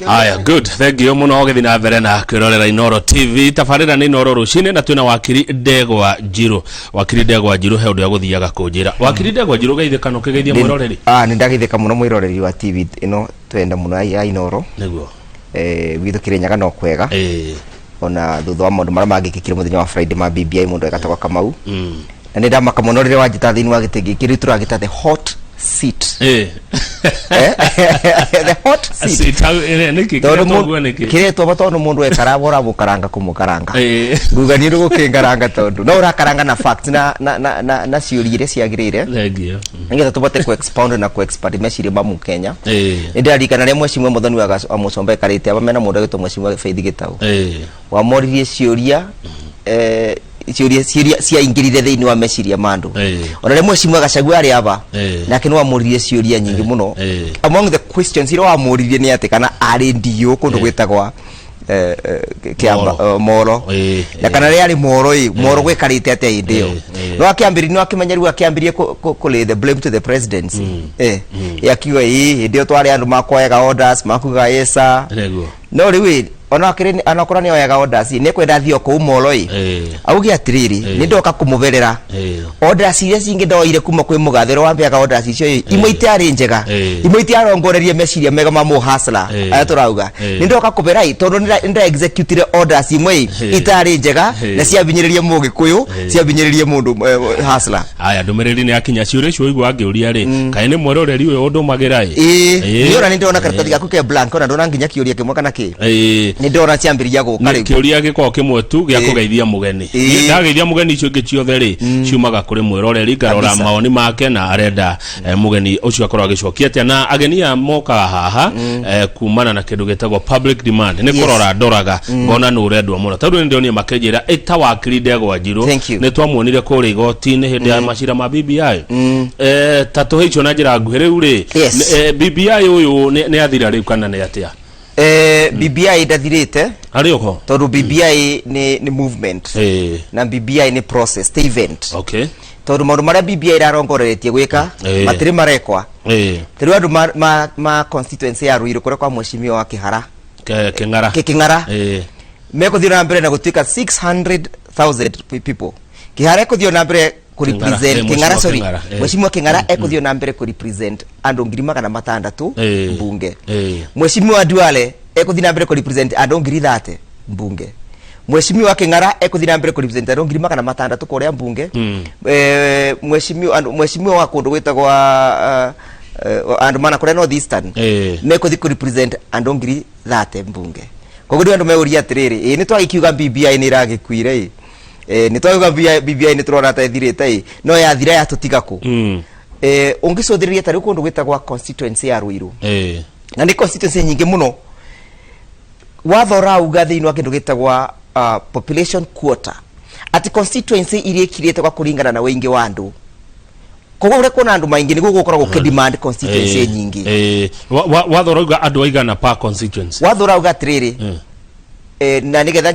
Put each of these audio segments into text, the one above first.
Aya, good. Thank you muno githina mbere na kwirorera Inoro TV. Tabarira ni Inoro rucine na twina wakiri Ndegwa Njiru. Wakiri Ndegwa Njiru he undu ya guthiaga kunjira. Wakiri Ndegwa Njiru geithika no kigeithia mwiroreri. Ni ndageithika muno mwiroreri wa TV ino twenda muno ya Inoro. Niguo. Withu kirinyaga no kwega. Ona thutha wa maundu maria mangikikire muthenya wa Friday ma BBI mundu egatagwa Kamau. Na ni ndamaka muno rire wajita thini wa gitegi kiri turagita the hot seat. The hot seat. Kire to batono mundu ekarabora bukaranga kumukaranga. Nguga ni rugo kingaranga tondu. No urakaranga na facts na ciurire ciagirire. Thengio. Ngetha tubote ku expound na ku expert meciria mamu Kenya. Ndirikana ri mweshimwe muthoni wa Musombe karite abamena mundu agitwa mweshimwe Faith Gitau. Wamoririe ciuria ciuria cia ingirire thiini wa meciria mandu. Ona ri mweshimwe Gachagua ari aba. Nake no amoririe ciuria nyingi muno. Among the questions iro amoririe ni ati kana ari ndio kundu gwitagwa kiamba moro na kana ri ari moro moro gwikarite ate indio no akiambiri no akimenyeru akiambirie kule the blame to the presidency yakiwa indio twari andu makoyaga orders makuga yesa no riwi ona akiri anakora ni oyaga orders ni kwenda thio ku moro augi atiriri ni ndoka kumuberera orders iria cingi ndoire kuma kwi mugathiro wambiaga orders icio imwe itiari njega imwe itiarongorerie meciria mega ma mu hasla aya turauga ni ndoka kubera tondu nda execute orders imwe itari njega na ciabinyiririe mugikuyu ciabinyiririe mundu hasla aya ndumereri ni akinya ciure cio igwa ngiuria ri kae ni mweroreri uyu undumagira ni ora ni ndona karatathi gaku ke blank ona ndona nginya kiuria kimwe kana ki ni ndora ciambiria guka ri kiuria giko kimwe tu gya kugeithia mugeni ndageithia mugeni icio ngichiothe ri ciumaga kuri mweroreri ngarora maoni make na arenda mugeni ucio akorwo agicokia atia na ageni a moka haha kumana na kindu gitagwo public demand ni kurora ndoraga ngona no urendwa muno tondu ndio ni makenjira eta wakiri Ndegwa Njiru ni twamuonire kuri igoti-ini hindi ya macira ma BBI tatu hicho na njira nguhiriu ri BBI uyu ni athira riu kana ni atia BBI ndathirite ari uko tondu BBI ni movement na BBI ni process the event tondu maundu maria BBI irarongoretie gwika matiri marekwa tiru andu ma constituency ya Ruiru kure kwa mweshimiwa wa Kihara King'ara mekuthio na mbere na gutuika 600,000 people Kihara ekuthio na mbere ku represent King'ara sorry mweshimiwa King'ara ekuthio na mbere ku represent andu 600,000 mbunge mweshimiwa Duale ekuthio na mbere ku represent andu 30,000 mbunge mweshimiwa King'ara ekuthio na mbere ku represent andu 600,000 kuria mbunge mweshimiwa wa kundu gwitagwa andu mana kure North Eastern mekuthi ku represent andu 30,000 mbunge koguo andu meuria atiriri ni twagikiuga BBI ni iragikuire ni twagiuga BBI ni turona ta ithirite no ya thira ya tutiga ku ungicothiria tari kundu gwitagwa constituency ya Ruiru na ni constituency nyingi muno wathora uga thiini wa kindu gitagwa population quota ati constituency iria kirite kwa kuringana na wingi wa andu koguo ure kuna andu maingi niguo gukoragwo ke demand constituency nyingi wathora uga andu aigana pa constituency wathora uga atiriri na nigetha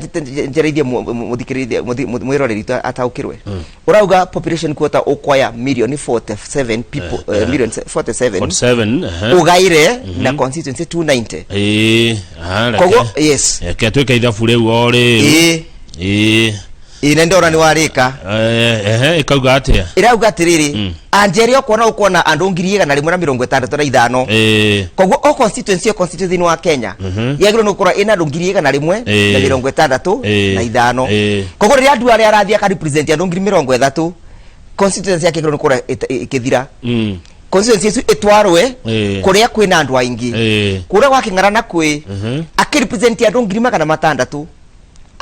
njereithie muthikiririe mwiroreri ataukirwe urauga population quota ukwaya million 47 people million 47 ugaire na constituency 290 koguo yes ketweka ithabu riu ori ine ndora ni warika ikauga atia irauga atiriri anjerio kuona ukona andu 165 koguo o constituency wa Kenya yagiro no kora ina andu 165 koguo ri andu ari arathia ka represent andu 30 constituency yake no kora ikithira constituency isu etwarwe kuria kwina andu aingi kuria gwa King'ara na kwi akirepresent andu 600,000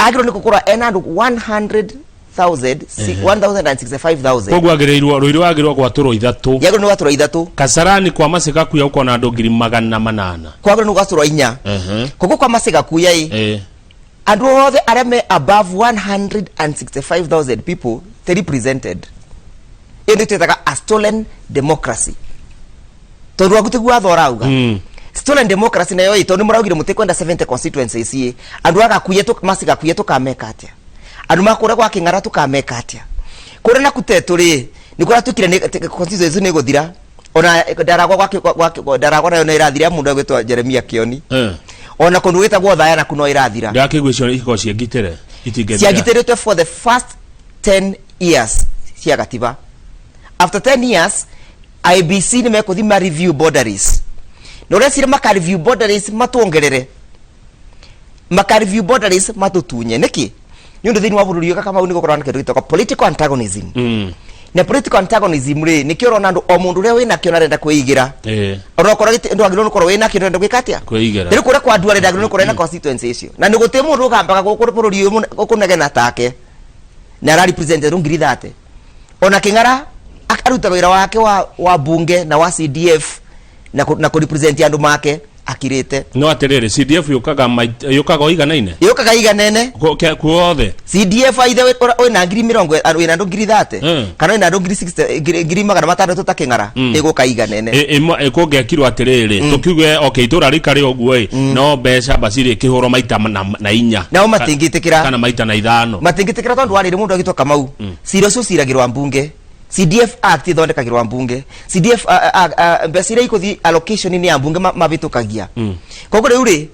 agiro ni kukura enandu 165,000 koguo agireirwo Ruiru agirwo gwaturo ithatu yagiro ni gwaturo ithatu Kasarani kwa Masika kuya uko na andu 800 kwagiro ni gwaturo 4 koguo kwa Masika kuya andu othe aria me above 165,000 people they represented indi twetaga a stolen democracy tondu agutigwa thorauga stolen democracy na yo tondu muraugire mutikwenda 70 constituencies cie andu agakuye Masika kuye tukameka atia andu makore gwa King'ara tukameka atia kure na kuteturi ni kura tukire constituency ni guthira ona Ndaragwa nayo na irathira mundu agwitwa Jeremia Kioni ona kundu witagwo thaya na kuno irathira ndakigwicio iko ciengitire ciangitiritwe for the first 10 years cia gatiba. After 10 years IBC ni mekuthima review boundaries no resire maka review boundaries matuongerere maka review boundaries matutunye niki nyundo thini wa bururi kama uniko korana kindu gitoko political antagonism na political antagonism ri nikio urona andu o mundu ria wina kio narenda kwigira urokora ndu agiro nukorwo wina kio narenda gwikatia kwigira riu kuria kwa andu arenda agiro nukorwo na constituency icio na niguti mundu ukambaga guku bururi ukunegena take na ra represent ngiri thate ona kingara akaruta wira wake wa bunge na wa CDF na ku represent andu make akirite no aterere CDF yukaga oiganaine yukaga iganene kuothe CDF aithe wina ngiri 20 wina ndo ngiri 30 kana wina ndo ngiri 60 ngiri 600 takingara iguka iganene ikungekirwo aterere tukiuge okay itura rikari oguo no mbeca basiri kihuro maita na inya na matingitikira kana maita na ithano matingitikira tondu warire mundu agitoka mau ciro cio ciragirwa mbunge CDF Act ithondekagirwa mbunge CDF mbesire ikuthi allocation ni ya mbunge mabitukagia koguo riu ri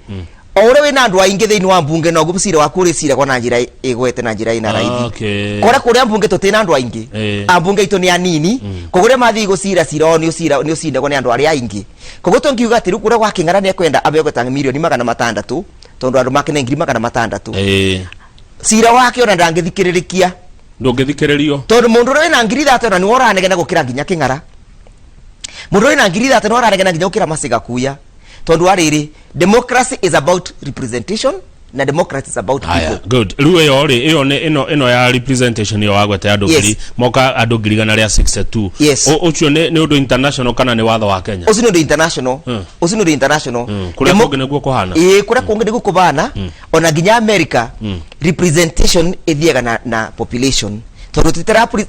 ore wina andu aingi thiini wa mbunge no gucire wa kuri cire gona njira igwete na njira ina raithi kore kuria mbunge tutina andu aingi ambunge itu ni anini koguo ri mathi gucira cira ni ucindagwo ni andu aria aingi koguo tungiuga ati ru kuria gwa king'ara ni ekwenda abegweta milioni 600 tondu andu make ni ngiri 600 cira wake ona ndangithikiririkia ndungithikiririo tondu mundu wina ngiri 30 na ni woranegena gukira nginya king'ara mundu wina ngiri 30 no woranegena nginya gukira masiga kuya tondu ariri democracy is about representation na democracy is about people. Good. Ruwe yori ino ya representation yo agwete andu ngiri moka andu ngiri gana ria 62 ucio ni undu international kana ni watho wa Kenya ucio ni undu international ucio ni undu international kuria kungi niguo kuhana kuria kungi niguo kubana ona nginya America representation ithiaga na population tondu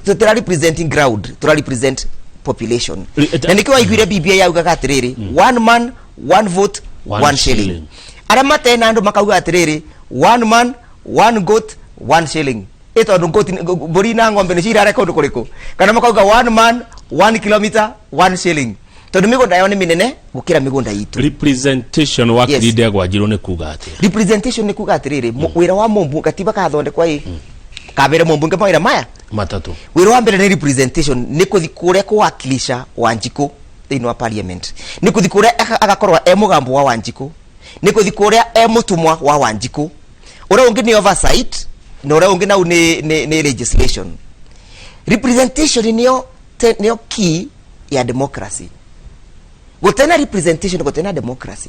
tutira representing ground tura represent population na nikiwa igwire BBI yaugaga atiriri one man one vote one shilling aramate na andu makauga atiriri one man one goat one shilling ito goat bori na ngombe ni shira record kuriko kana makauga one man one kilometer one shilling tondu migunda yo ni minene gukira migunda itu representation wa Ndegwa Njiru ni kuga ati representation ni kuga atiriri wira wa mumbu katiba ka thonde kwa kabere mumbu ngapa maya matatu wira wa mbere ni representation ni kuthikure kuwakilisha Wanjiku thini wa parliament ni kuthikure agakorwa mugambo wa Wanjiku ni kuthikure mutumwa wa Wanjiku ura ungi ni oversight na ura ungi na ni legislation representation niyo key ya democracy gutena representation gutena democracy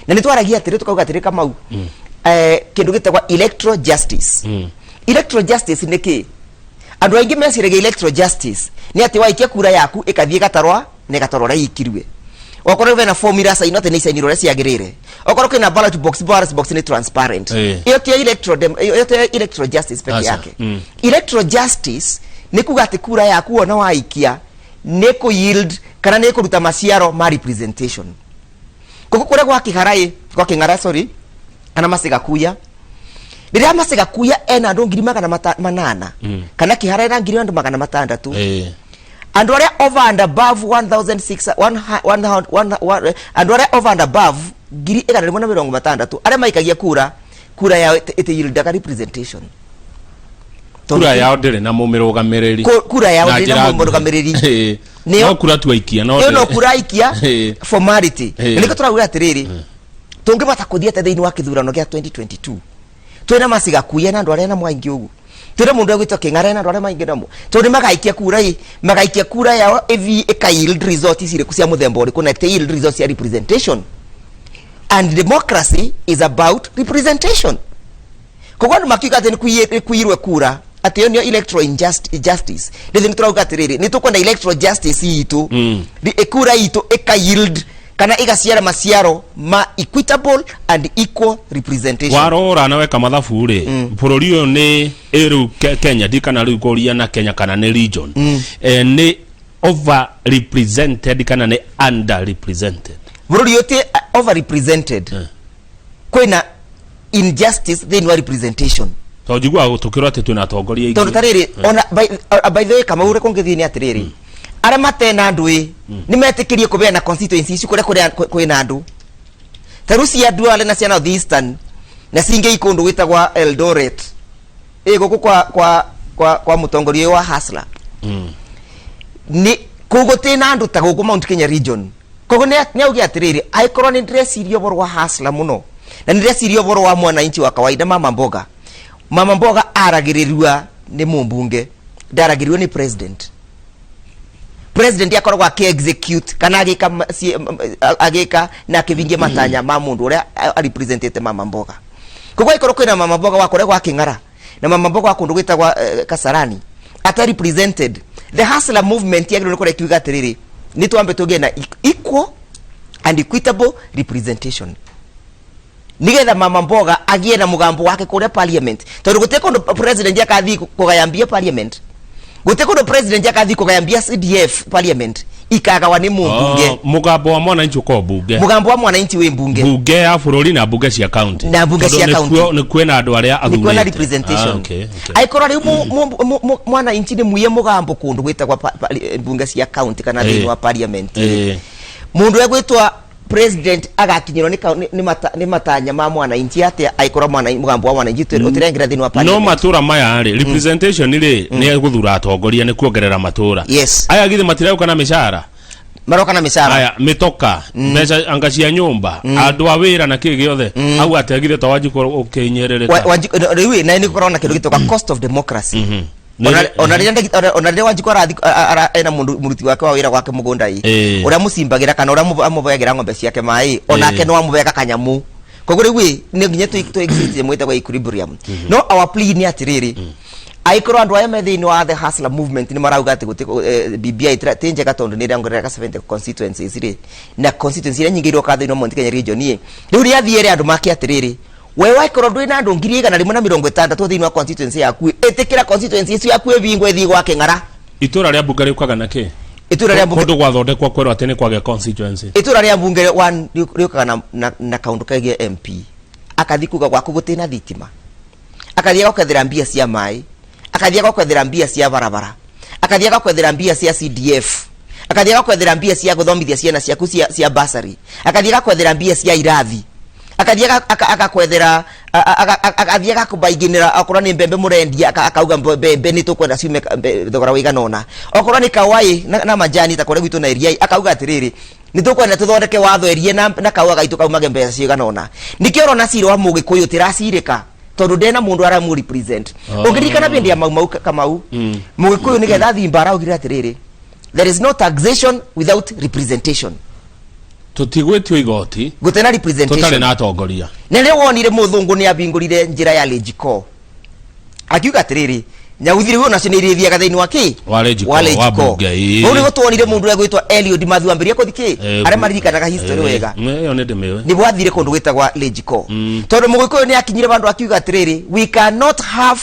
na nitwaragia atiri tukauga atiri kama kindu gitagwa electoral justice electoral justice ni ki andu aingi mesirege electoral justice ni ati waikia kura yaku ikathie gatarwa ne gatarwa ikirwe okorwo na formula saino te ni sainiro ria ciagirire okorwo kina ballot box ni transparent iyo ti electoral justice peke yake electoral justice ni kuga ati kura yaku ona waikia ne ku yield kana ne kuruta maciaro ma representation koko kure gwa king'ara sorry ana masiga kuya ndiria masiga kuya ena andu ngiri 800 kana kihara ena ngiri 600 and wale over and above 1600 and wale over and above ngiri 160 ale maikagia kura ya ite yield representation kura yao ndire na mumirugamiriri kura yao ndire na mumirugamiriri no kura tuikia no kura ikia formality niko turaguga atiriri tungibata kuthia te thiini wa kithurano gia 2022 twina masiga kuya na andu arena mwaingi ugu twina mundu agwitwo king'ara na andu arena maingi namo tundi magaikia kura yao evi yield result isire kusia muthemba uri connect yield result ya representation and democracy is about representation koguo ndu makiuga ati ni kuirwe kura ati yo electoral justice ndithi niturauga atiriri ni tukwenda electoral justice itu kura itu yield kana igaciara maciaro ma equitable and equal representation warora na weka mathabu ri bururi uyu ni eru Kenya dikana ru koria na Kenya kana ni region ni over represented kana ni under represented bururi yote over represented kwina injustice then representation to jigwa tukirwa ati tuna atongoria ingi to tariri ona by the way kama ure kongethini atiriri ara matena andu ni metikirie kubeana constituency ici kure kwina andu tarusi ya duale na cia North Eastern na singe ikundu witagwa Eldoret guku kwa mutongoria wa Hasla ni kugutina andu ta guku Mount Kenya region kogo ne augi atiriri aikorwo ni ndrecirio boro wa Hasla muno na ndrecirio boro wa mwananchi wa kawaida mama mboga aragirirwa ni mumbunge daragirwe ni president yakoragwo execute kana agika na kivingie matanya ma mundu uria representete mama mboga kogo ikorwo kwina mama mboga wakorego akingara na mama mboga wakundu gwitagwa Kasarani ata represented the hustler movement yagiro nikore kiuga atiriri ni twambe tugie na equal and equitable representation nigetha mama mboga agie na mugambo wake kure parliament tondu guteko ndo president yakathi kugayambia parliament guteko ndo president yakathi kugayambia CDF parliament ikagawa ni mumbunge mugambo wa mwananchi uko bunge mugambo wa mwananchi we bunge ya bũrũri na bunge cia county na bunge cia county ni kwena andu aria athurite ni kwena representation aikora riu mwananchi ni muye mugambo kundu gwitagwa bunge cia county kana thini wa parliament mundu egwitwa president agakinyirwo ni matanya ma mwananchi ate aikora mugambo wa mwananchi utirengira thini wa parliament no matura maya ri representation ni guthura atongoria ni kuongerera matura aya githe matireu kana mishahara maroka na mishahara aya mitoka mbeca anga cia nyumba andu a wira na kigi giothe au ategire to wanjiko ukinyerereka riu na ni korona kindu gitoka cost of democracy ona wanjiko ena muruti wake wa wira gwake mugunda uria musimbagira kana uria amuveagira ng'ombe ciake mai onake no amuvega kanyamu koguo riu ni nginya tu exit mwita kwa equilibrium no our plea ni atiriri aikoro andu aya methini wa the hustler movement ni marauga ati gutiko BBI tinjega tondu ni rangorera 70 constituencies ri na constituency ria nyingi iro kathini Mount Kenya region ni ri athiere andu make atiriri we waikoro ndui na andu ngiri igana rimwe na 60 thini wa constituency yaku etikira constituency icio yaku ebingwe thi gwa king'ara itura ria bunge rikuaga na ki itura ria bunge kundu gwathondekwa kwero atene kwage constituency itura ria bunge one rikuaga na kaundu kagie MP akathi kuga gwaku gutina thitima akathia gukethera mbia cia mai akathia gukethera mbia cia barabara akathia gukethera mbia cia CDF akathia gukethera mbia cia guthomithia ciana ciaku cia basari akathia gukethera mbia cia irathi akathia akakwethera akathia gakubainginira akorwo ni mbembe murendia akauga mbembe ni tukwenda ciume thogora wigana ona okorwo ni kawai na majani takore gwitu na iria akauga atiriri ni tukwenda tuthondeke watho erie na kawa gaitu kaumage mbeca cigana ona nikio rona ciro wa mugikuyu tiracirika tondu ndena mundu ara mu represent ungirikana bindi ya mau kamau mugikuyu ni getha thimbara ugire atiriri there is no taxation without representation tutigwetio igoti gutena representation tutari na atongoria na leo wonire muthungu ni abingurire njira ya lejiko akiuga atiriri nyauthire huo nacio ni ithia gathini waki wa lejiko uri gutwonire mundu egwitwa Eliud Mathu ambiria kuthiki are maririkanaga history wega yo ne demewe ni bwathire kundu gwitagwa lejiko tondu mugikuyu ni akinyire bandu akiuga atiriri we cannot have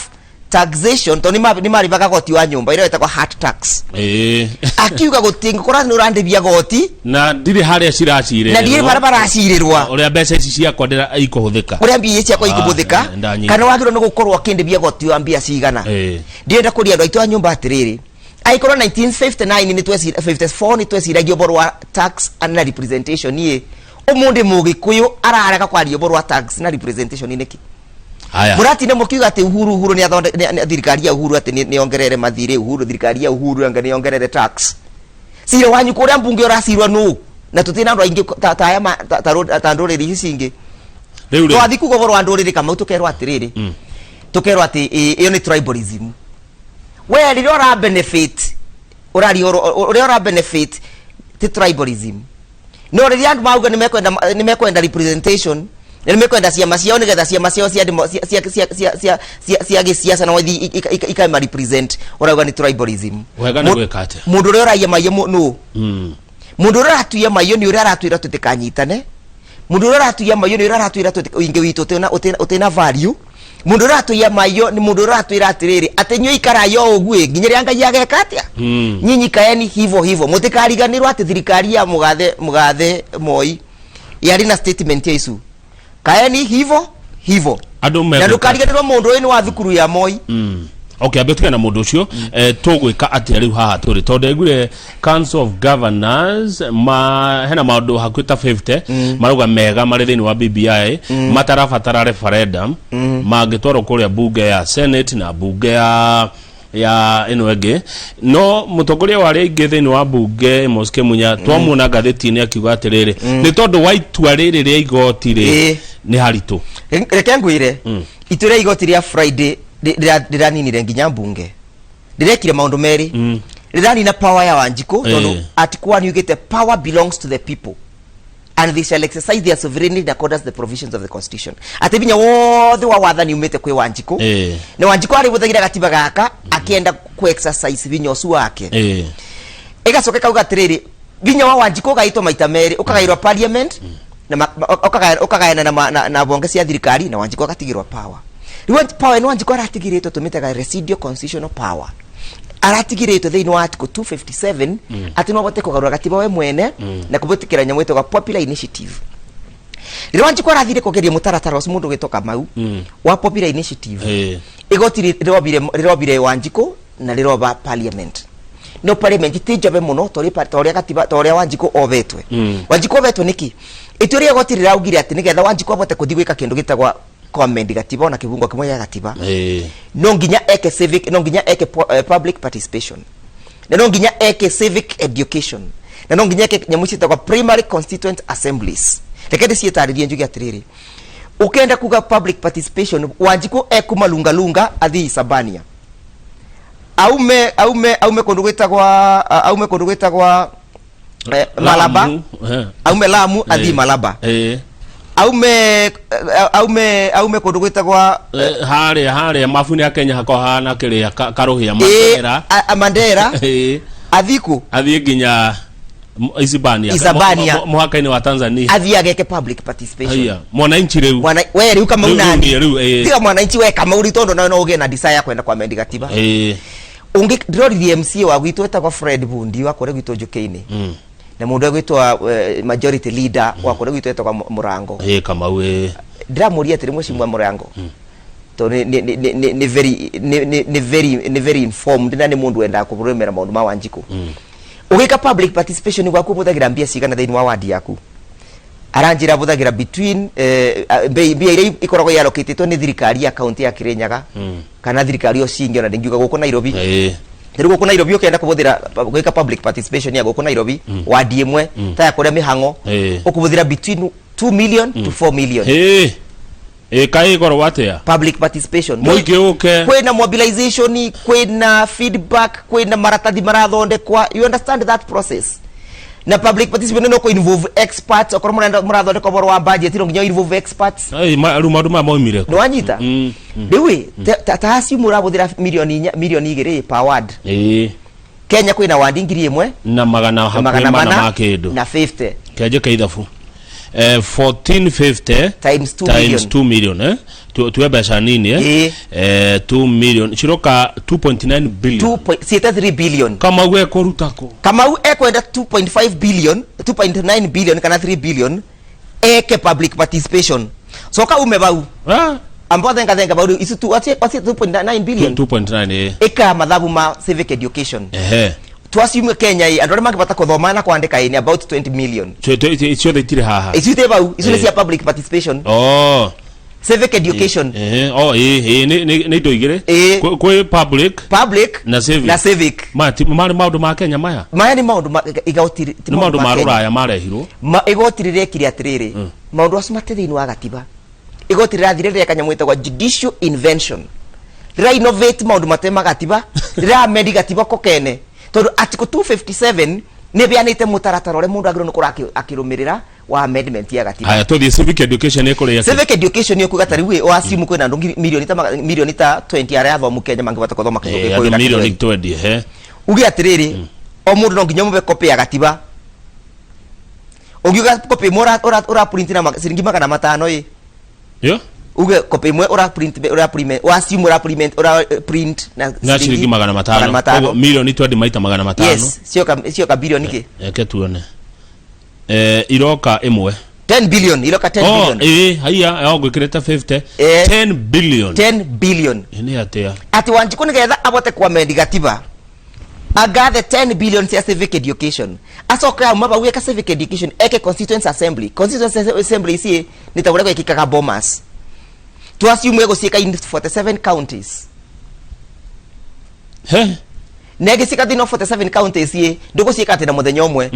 taxation to ni marivaga goti wa nyumba ile etagwa hard tax akiuga gutinga kora ni urandibia goti na ndiri haria ciracire na ndiri barabara acirirwa uria mbeca ici cia kwendera ikuhuthika uria mbia ici kwa ikuhuthika kana wagiro ni gukorwo akindibia goti wa mbia cigana ndienda kuria andu aitu a nyumba atiriri aikoro 1959 ni 54 ni tweciragio boro wa tax and representation ni umundi mugikuyu arareka kwaria boro wa tax na representation ni neki murati ne mukiuga ati uhuru ni athonde thirikari ya uhuru ati ni ongerere mathire uhuru thirikari ya uhuru anga ni ongerere tax sire wanyu kuria mbunge uracirwa nu na tutina andu aingi ta nduriri ici cingi riu to athi kugo boro nduriri kama tukerwa atiriri tukerwa ati iyo ni tribalism we ri ora benefit ora benefit ti tribalism no ri andu mauga ni mekwenda representation nimekwenda ciama ciao nigetha ciama ciao cia gisiasa na wathi ikaima represent urauga ni tribalism wega ni gwekate mundu uri uraia mayo no mundu uri aratuia mayo ni uri aratwira tutikanyitane mundu uri aratuia mayo ni uri aratwira tutinge witu utina value mundu uri aratuia mayo ni mundu uri aratwira atiriri ati nyu ikarayo ogwe nginyeri anga yage katia nyinyi kaeni hivyo mutikariganirwa ati thirikari ya mugathe Moi yari na statement ya isu kaeni hivyo na ndukariganirwa mundu uyu ni wa thukuru ya Moi Okay, abetuka na mundu ucio tugwika atia riu haha turi tondu egure Council of Governors hena maundu hakuita 50 maruga mega mari thini wa BBI matarabatara referendum mangitwaro kuria bunge ya Senate na bunge ya ino ege no mutongoria wa rege thini wa bunge Moske Munya twamuna gatheti-ini akiuga atiriri ni tondu wa itua riri ria igoti ri ni haritu reke ngwire itua ria igoti ria Friday ndiraninire nginya bunge ndirekire maundu meri ndiranina power ya Wanjiku tondu article 1 yugite power belongs to the people and they shall exercise their sovereignty in accordance to the provisions of the constitution. Ati binya wothe wa wathani umete kwi Wanjiku ni Wanjiku ari buthagira gatiba gaka akienda ku exercise binya usu wake igacoka kauga atiriri binya wa Wanjiku gaitwa maita meri ukagairwa parliament na ukagaena na bonge cia thirikari na Wanjiku agatigirwa power. Riwa power no Wanjiku aratigiritwo tumitega residual constitutional power aratigiritwo thini wa article 257 ati no bote kugarura gatiba we mwene na kubutikira nyamwito ga popular initiative. Riwa Wanjiku arathire kugeria mutaratara ucio mundu gitoka mau wa popular initiative igoti rirobire Wanjiku na riroba parliament no parliament tijabe muno toria gatiba toria Wanjiku obetwe Wanjiku obetwe niki ituria igoti riraugire ati nigetha Wanjiku abote kuthigwika kindu gitagwa comment gatiba na kibungo kimwe ya gatiba no nginya eke civic no nginya eke public participation na no nginya eke civic education na no nginya eke nyamucita kwa primary constituent assemblies tekede cietaririe njugi atiriri ukenda kuga public participation Wanjiku ekumalunga athi Sabania aume kondu gwitagwa Malaba aume Lamu athi Malaba aume kondu gwitagwa haria mafuni ya Kenya hakohana kiria karuhia Mandera athiku athie nginya Isibania muhaka-ini wa Tanzania athie ageke public participation mwananchi riu we riu kama unani tiga mwananchi we kama uri tondo no uge na desire kwenda kwa mendi gatiba ungi ndrori MCA wa gwitu etagwa Fred Bundi wa kore gwitu Njuki-ini na mundu gwitwa majority leader wa kore gwitu etagwa Murango kama we ndiramuria atiri mweshimwa Murango to ni very informed na ni mundu enda kuburemera maundu ma Wanjiku ugika public participation gwa kubuthagira mbia cigana thini wa wadi yaku aranjira buthagira between mbia ire ikoragwo yallocated ni thirikari ya county ya Kirinyaga kana thirikari o cingi ona ndingiuga guku Nairobi Riru guku Nairobi ukenda kubuthira gwika public participation ya guku Nairobi wadi imwe ta kuria mihango ukubuthira between 2 million to 4 million kai goro watea public participation moige uke kwena mobilization kwena feedback kwena maratathi marathondekwa you understand that process na public participation no ko involve experts okoro murathondekwa boro wa budget no nginya involve experts maundu ma moimire no anyita riwe taasi murabuthira milioni 2 per ward Kenya kwina ward ngiri imwe na magana ma kindu na 50 keje kaithafu 1450 times 2 million tuwe besha nini 2 million chiroka 2.9 billion 2.3 billion kama we korutako kama we ekwenda 2.5 billion 2.9 billion kana 3 billion eke public participation so ka umebau ambo thenga bau isu tu wati 2.9 billion 2.9 eka mathabu ma civic education twasiume Kenya andore mangibata kuthoma na kwandika ini about 20 million icio thitire haha icio bau icio cia public participation civic education ni ndo igire kwe public na civic mari maundu ma Kenya maya ni maundu igotiri ni maundu ma ruraya marehirwo igotirire kiri atiriri maundu acio matethini wa gatiba igotirira thirire kanyamwita kwa judicial invention rira innovate maundu matema gatiba rira mendi gatiba kokene tondu article 257 ne bianite mutaratara ore mundu agiro nukura akirumirira wa amendment ya gatiba aya to the civic education ekore civic education yo kugata riwe o asimu kwena ndongi milioni ta 20 ara yatho mukenya mangibata kuthoma kizoke ko milioni 20 ugi atiriri o mundu no nginya mube copy ya gatiba ugiuga copy ora print na siringi magana matano yo uge copy mwe ora print wa simu ora print na shilingi magana matano milioni 20 maita magana matano yes sio ka bilioni ke tuone iroka imwe 10 billion iloka 10 billion haya gwikireta 50 10 billion 10 billion ni atia ati Wanjiku nigetha abote kwa mendi gatiba agathe 10 billion cia civic education acoka maba weka civic education eke constituency assembly isi nitawura gwikikaga bomas tuasiumwe guciika in 47 counties nege sika dino 47 counties ye ndugo ciika ati na muthenya umwe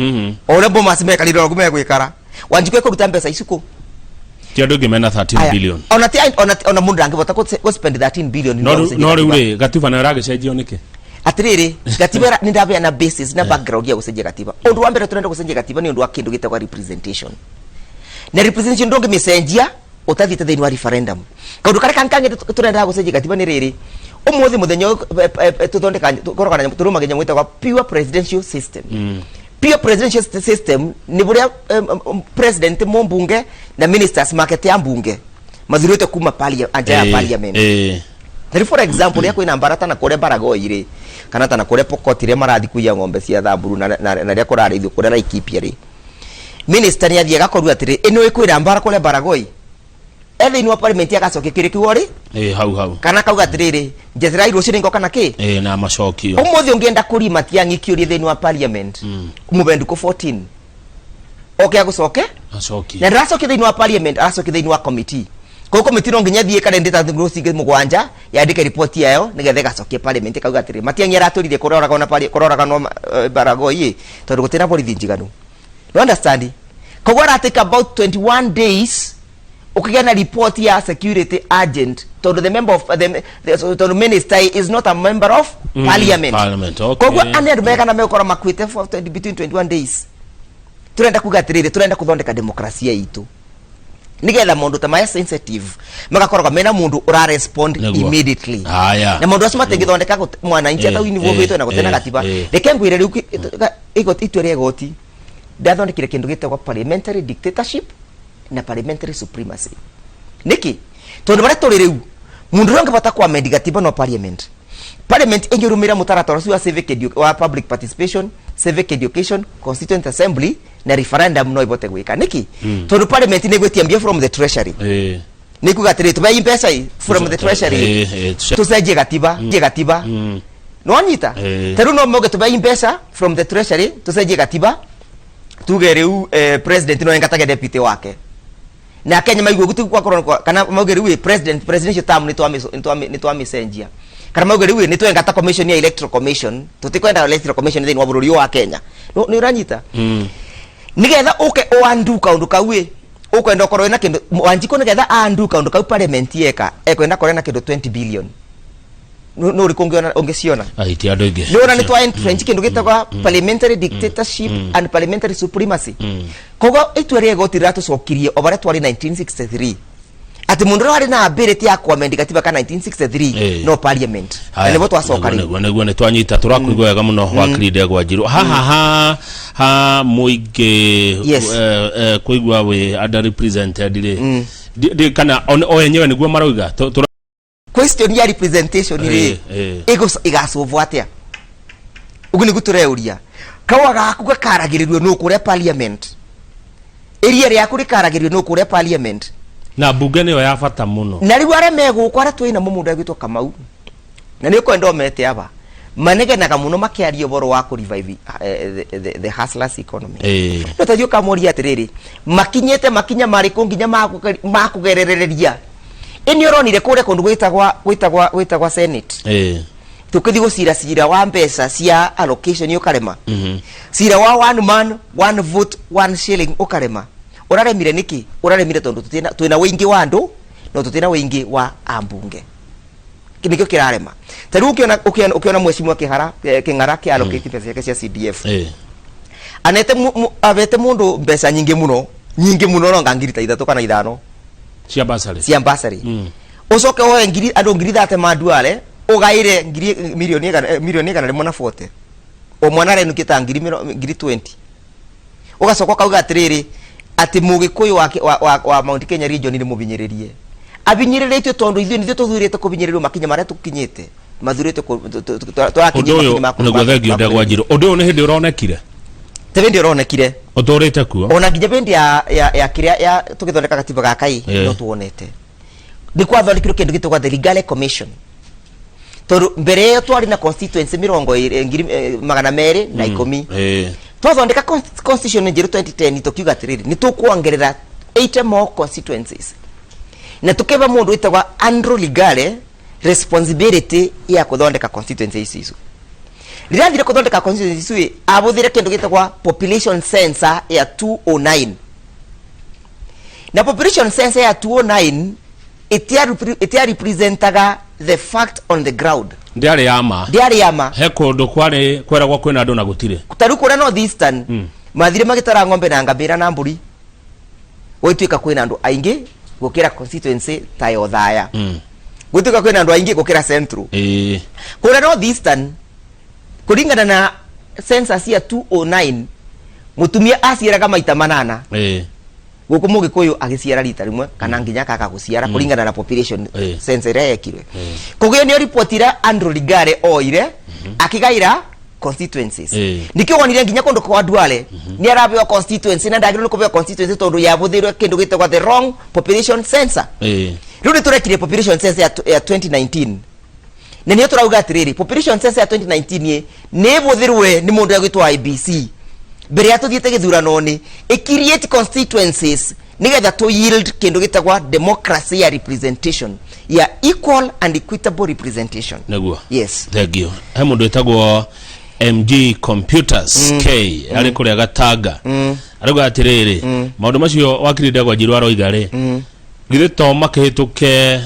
ore bomas meka liro gume gwikara Wanjiku ekuruta mbesa isuko tiado gimena 13 billion ona mundu angibota ko spend 13 billion no riure gatiba na ragecenjio niki atiriri gatiba ni ndabya na basis na background ya gucenjia gatiba undu wa mbere turenda gucenjia gatiba ni undu wa kindu gitagwa representation na representation ndonge micenjia utathite thini wa referendum kaundu kare kankange turenda gucenjia gatiba ni riri umuthi muthenya tuthondeka korogana turuma genya mwita kwa pure presidential system pure presidential system ni buria president mumbunge na ministers market ya mbunge mathurite kuma parliament for example ya kwina mbarata na kore Baragoi kana tana kore Pokot ire marathi kuya ng'ombe cia thamburu na ria kurarithio kore Laikipia minister ni athiega koru atiri ino ikwira mbara kore Baragoi ethe inwa parliament ya gacoke kiri kiwori hau kana kauga atiriri njethera iro ciringo kana ki na macokio umuthi ungienda kurima tiangi kiuri thini wa parliament mubendu ko 14 okay agucoke acoki na racoke thini wa parliament aracoke thini wa committee ko committee no nginya thie kalendeta grossing mugwanja yandike report yayo nigethe gacokie parliament kauga atiri matiangi araturire kuroraga na kuroraga no Baragoi tondu gutira borithi njiganu you understand ko gwara take about 21 days ukigana report ya security agent tondu the member of the minister is not a member of parliament okay ko aned meka na mekora makwite for between 21 days turenda kugatirire turenda kuthondeka demokrasia itu nigetha mundu ta maya sensitive magakoroga mena mundu ura respond immediately na mundu acio matingithondeka mwana inchi ta uniform na gutena gatiba reke ngwire riu igoti itwere igoti ndathondekire kindu gitagwa parliamentary dictatorship na parliamentary supremacy niki tondu bare turi riu mundu ronge bata kwa amend gatiba no parliament ingirumira mutaratara wa civic wa public participation civic education constituent assembly na referendum no ibote gwika niki tondu parliament ni gwetiambia from the treasury niku gatire tubai pesa from the treasury tusaje gatiba no anyita teru no moge tubai pesa from the treasury tusaje gatiba tugeriu president no engatage deputy wake na Kenya maigwe gutu kwa korona kana maugeriwe presidential term ni twa messenger kana maugeriwe ni twa engata commission ya electoral commission tutikwenda electoral commission thini wa bũrũri wa Kenya ni uranyita nigetha uke oanduka unduka we ukwenda korwo na kindu Wanjiku nigetha anduka unduka parliament yeka ekwenda korwo na kindu 20 billion no rikongiona ongeciona aiti andu ingi no ni twa entrench kindu gitagwa parliamentary dictatorship and parliamentary supremacy kogo itwere igoti ratucokirie obare twari 1963 ati mundu wari na ability ya kuamend gatiba ka 1963 no parliament na bo twacoka ri neguo ni twanyita turakuigwa wega muno wakiri Ndegwa Njiru ha muingi kuigwa we under represented ri kana o enyewe niguo marauga question ya representation ri igasolve atia uguni gutureuria kawa gaku gakaragiririo no kure parliament area ya kuri karagiririo no kure parliament na bunge niyo ya bata muno na riu are megukwa ara twina mumundu agitwo Kamau na ni kwenda omete aba manege na kamuno makiario boro wa ku revive the hustlers economy no tadio kamoria atiriri makinyete makinya mariko nginya makugerereria ini oronire kure kundu gwitagwa senate tukithi gucira wa mbesa cia allocation ukarema cira wa one man one vote one shilling ukarema uraremire niki uraremire tondu twina wingi wa andu no tutina wingi wa ambunge kinikio kirarema tariu ukiona mheshimiwa King'ara ki allocate pesa yake cia CDF anete abete mundu mbesa nyingi muno no ngangirita 3 kana 5 cia basari ucoke ho andu ngiri 30 maduale ugaire milioni kana rimwe na 40 o mwana renukita ngiri 20 ugacoka kauga atiriri ati mugikuyu wa Mount Kenya region ni mubinyiririe abinyiriritio tondu ithu nithio tuthurite kubinyirirwo makinya maria tukinyite mathurite twakinyira makinya maku niguo thengio Ndegwa Njiru undu ni hindi uronekire tebe ndi uronekire otorete kuo ona nginya bendi ya kiria ya tugithondeka katiba gakai no tuonete ni kwa thondekirwo kindu gitwa the legal commission toru mbere yo twari na constituency 200 na 10 twathondeka constitution njiru 2010 tukiuga atiriri ni tukuongerera 8 more constituencies na tukeba mundu witagwa Andũ legale responsibility ya kuthondeka constituency icio rirathire kuthondeka constituency icio abuthire kindu gitagwa population census ya 209 na population census ya 209 itia representaga the fact on the ground ndiari yama he kundu kweragwa kwina andu na gutire kutaru kura North Eastern mathire magitara ng'ombe na ngambira na mburi goituika kwina andu aingi gukira constituency tayo thaya gutuika kwina andu aingi gukira central kura North Eastern kuringana na census ya 209 mutumia aciaraga maita 8 guku mugikuyu agiciara rita rimwe kana nginya kaka guciara kuringana na population census ria yekirwe kugio ni report ira Andũ legale oire akigaira constituencies nikio wonire nginya kundu kwa Duale ni arabeo constituency na ndagiro kubeo constituency tondu yabuthirwe kindu gitagwa the wrong population census riu turekire population census ya 2019 na niyo turauga atiriri population census ya 2019 ni buthirwe ni mundu agwitwa IBC mbere ya tuthiete githurano ni create constituencies nigetha to yield kindu gitagwa democracy ya representation ya equal and equitable representation Ndegwa yes thank you he mundu etagwo MG Computers K ari kuria Gatanga arauga atiriri maundu macio wakiri Ndegwa Njiru aroiga ri githe to makihituke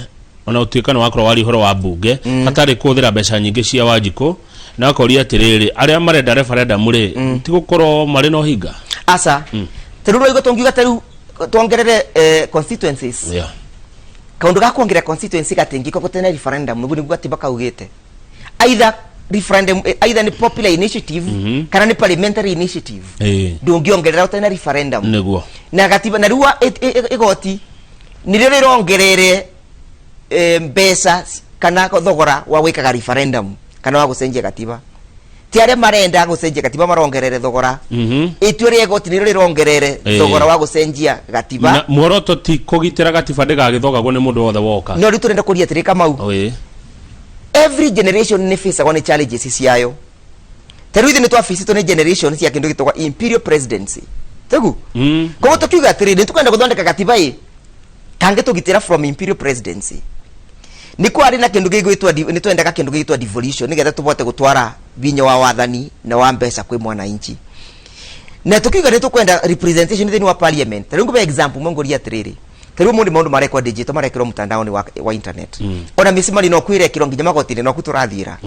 ona utuikano wakoro wari horo wa bunge hatari kuthira mbeca nyingi cia Wanjiku na akoria atiriri aria marenda referendum ri tigukoro mari no hinga asa teruro igo tongiuga teru tuongerere constituencies kaundu ga kuongerera constituency gatingiko gutena referendum nugu niguo atiba kaugite either referendum either ni popular initiative kana ni parliamentary initiative ndungiongerera utena referendum niguo na gatiba na ruwa igoti niryo rirongerere mbeca kana thogora wa gwikaga referendum kana wa gucenjia gatiba tiare marenda gucenjia gatiba marongerere thogora itwe ri igoti niryo rirongerere thogora wa gucenjia gatiba na muoroto ti kugitira gatiba ndigagithogagwo ni mundu wothe woka no riturenda kuria tiri Kamau every generation ni face one challenges ciayo teruithi ni twa face to ni generation cia kindu gitwa imperial presidency tegu ko tukiuga atiri ni tukwenda guthondeka gatiba kange tugitira from imperial presidency ni kwari na kindu gigwitwa ni twendaga kindu gigwitwa devolution nigetha tubote gutwara binya wa wathani na wa mbeca kwi mwana inchi na tukiuga ni tukwenda representation thini wa parliament tari ngube example mongoria atiriri tari mundu maundu marekwa digital marekirwo mtandao ni wa internet ona misimani no kwirekirwo nginya magotini no kuturathira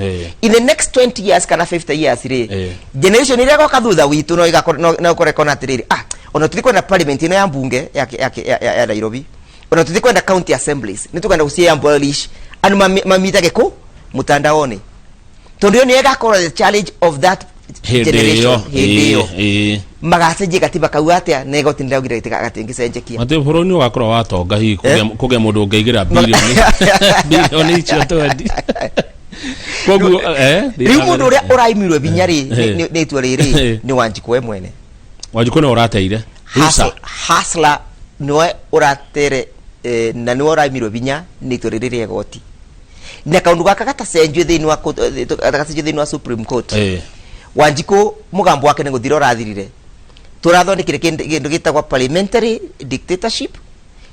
in the next 20 years kana 50 years ri generation ile goka thutha witu no igakoreko na atiriri ona tuliko na parliament ino ya mbunge ya Nairobi ona tuthiko na county assemblies nitukanda gucia abolish anu mamita geko mutandaoni tondio ni egakora the challenge of that generation hiyo magacenjia gatiba kauatia na igotindira ugira itika gatingicenjekia ati buroni ugakora watonga hi kuge mundu ungeigira bilioni icio twendi kogu riu mundu uria uraimirwe binyari ni itwa riri ni Wanjiku we mwene Wanjiku no urateire hasla noe uratere na ni uraimirwe binya ni itwa riri egoti na kaundu gaka gatacenjio thini wa Supreme Court Wanjiku mugambo wake nguthira urathirire turathondekire kindu gitagwa parliamentary dictatorship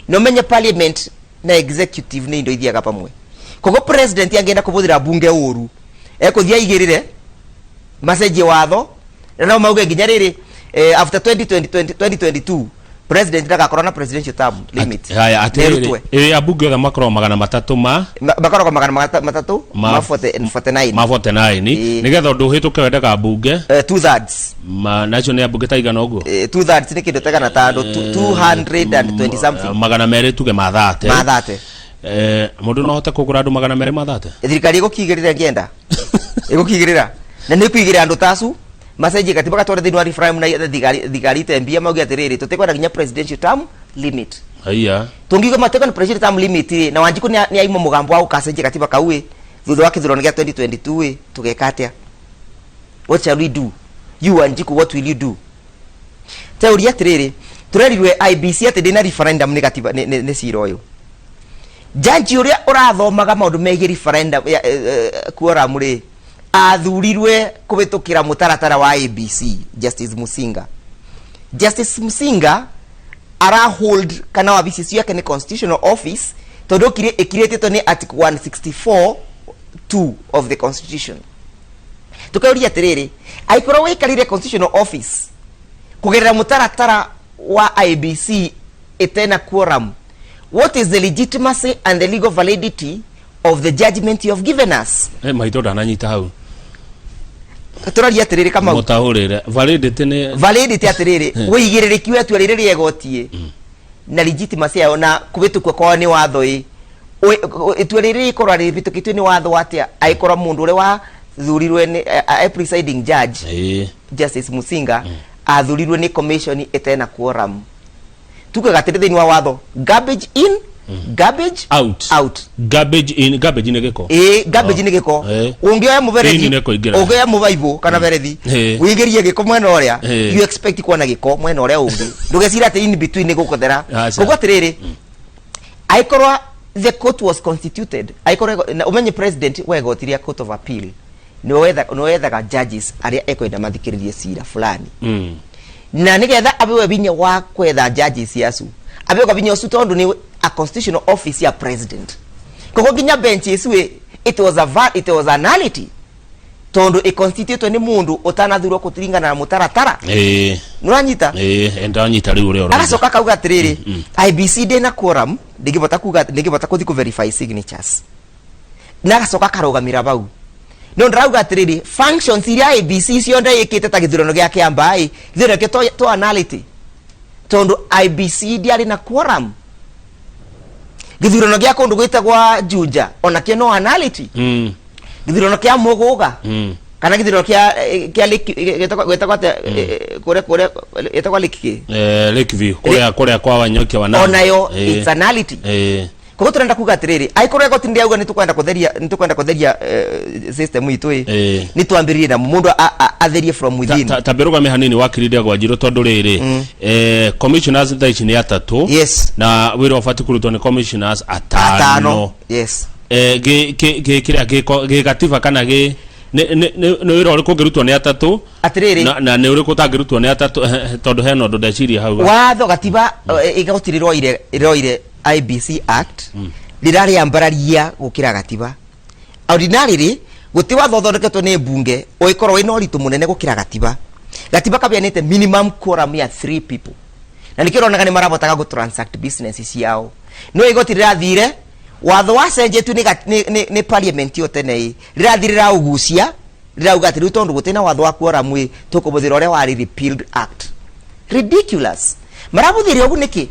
no menye parliament na executive ni indo ithiaga pamwe kogo president angenda kubuthira bunge uru ekuthia igirire macenjie watho na mauge nginya riri after 2022 president ndagakorwo na presidential term limit haya atiri abunge othe makorwo 300 makorwo 300 ma 49 nigetha undu hituke wendaga bunge 2/3 nacio ni abunge taigana uguo 2/3 ni kindu tegana tando 220 something magana meri tuge mathate mundu no hote kugura andu magana meri mathate thirikari igukigirira ngienda igukigirira na ni kuigirira andu tacu macenjie gatiba gatware thini wa referendum na thigari tembia mauge atiriri tutikwenda nginya presidential term limit haya tungiuga matekwa presidential term limit na Wanjiku ni aimo mugambo wa ukacenjie gatiba kauwe thutha wa kithurano gia 2022 tugeka atia what shall we do you Wanjiku what will you do Teoria atiriri turerirwe IBC ati ndina referendum negative ni cira uyu jaji uria urathomaga maundu megie referendum kuora muri athurirwe kubitukira mutaratara wa IBC Justice Musinga ara hold kana wabici yake ni constitutional office tondu ikiritetwo ni article 164 2 of the constitution. Tukauria atiriri aikoro wikarire constitutional office kugerera mutaratara wa IBC etena quorum, what is the legitimacy and the legal validity of the judgment you have given us? Maito ndananyita hau turaria atiriri kama mutahurire validity atiriri wigiririki wetu riri yegotie na legitimacy yao na kubitukwa kwa ni watho itu riri ikorwa ribitukitwe ni watho atia aikora mundu uri wa thurirwe ni presiding judge Justice Musinga athurirwe ni commission etena quorum. Tuko gatirithini wa watho garbage in garbage out garbage in garbage ni giko garbage ni giko ungioya muberethi ungioya mubaibo kana berethi wigirie giko mwena oria you expect kuona giko mwena oria ungi ndugecira ati in between ni gukothera kuko atiriri aikorwa the court was constituted aikorwa umenye president wegotiria court of appeal no wethaga judges aria ekwenda mathikiririe cira fulani na nigetha abewe binya wa kwetha judges yasu abewe binya usu tondu ni a constitutional office ya president koko ginya bench iswe it was a nullity tondu e constitute ni mundu utanathurwo kutiringana na mutaratara nuranyita endanyita riu uri aracoka kauga atiriri IBC ndina quorum ndigibota kuthi ku verify signatures na agacoka karugamira bau no ndrauga atiriri functions iria IBC cionde ikite ta githurano gia kiambai githurano ke to nullity tondu IBC ndiari na quorum githurano gia kundu gwitagwa Juja ona ke no nullity githurano kia Muguga kana githurano kia gwitagwa kure etagwa Lakeview kure kwa Wanyokia wana onayo it's a nullity kuko turenda kuga atiriri aikoro ego tindi auga nitukwenda kutheria system itu ni twambiririe na mundu atherie from within taberuga me hanini wakiri Ndegwa Njiru tondu riri commissioners thaici ni atatu na wira ofati kurutwo ni commissioners atano kiria gikatiba kana gi ni wira uri kungirutwo ni atatu atiriri na ni uri kutangirutwo ni atatu tondu heno ndo ndeciria hau watho gatiba igautiriro ire IBC Act lirari ambararia gukira gatiba ordinarily guti watho thondeketwo ni bunge oikorwo ino ritu munene gukira gatiba kabianite minimum quorum ya 3 people na nikirona ni marabotaga go transact business yao no igotirira thire watho wacenjetu ni parliament yotene rirathirira ugucia rirauga ati rutondu gutina watho wa quorum tukubuthira ore wari repealed act ridiculous marabuthiria ugu niki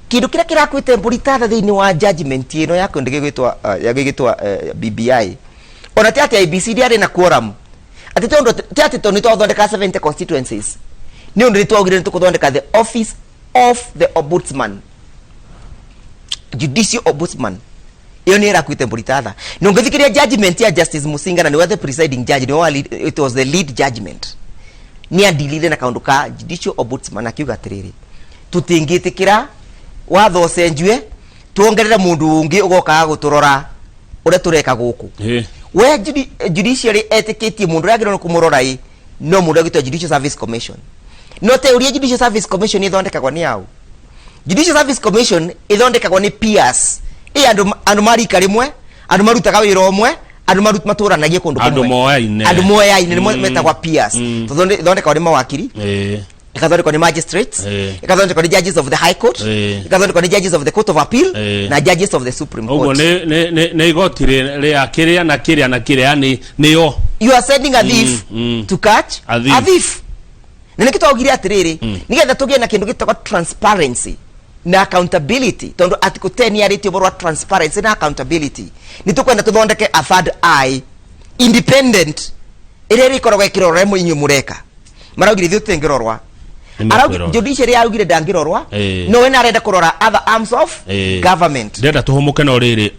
kindu kiria kirakwite mburitatha thiini wa judgment ino yako ndegitwa BBI ona ti ati IBC ndiari na quorum ati tondu ti ati tondu twathondeka 70 constituencies ni undu twagire tukuthondeka the office of the ombudsman judicial ombudsman iyo ni irakwite mburitatha no ngithikiria judgment ya Justice Musinga na ni the presiding judge it was the lead judgment ni adilile na kaundu ka judicial ombudsman akiuga atiriri tutingitikira watho cenjue tuongerere mundu ungi ugoka guturora ure tureka guku we judiciary etiquette mundu yagire no kumurora no mundu agitwa Judicial Service Commission no te uri Judicial Service Commission ithondekagwa ni au Judicial Service Commission ithondekagwa ni peers andu marika rimwe andu marutaga wira omwe andu maturanagie kundu kumwe andu moyaine ni metagwa peers ithondekagwa ni mawakiri ikathondekwa ni magistrates ikathondekwa ni judges of the high court ikathondekwa ni judges of the court of appeal na judges of the supreme court. Ogo ne igotire ria kiria na kiria ni yo you are sending a thief to catch a thief nene kitogire atiriri nigetha tugie na kindu gitagwa transparency na accountability tondu article 10 ya rate borwa transparency na accountability ni tukwenda tuthondeke a third eye independent ire rikoragwa ikirorwa mwinyu mureka maragire thiu tengirorwa arau judiciary augire ndangirorwa no we narenda kurora other arms of government ndenda tuhumuke no riri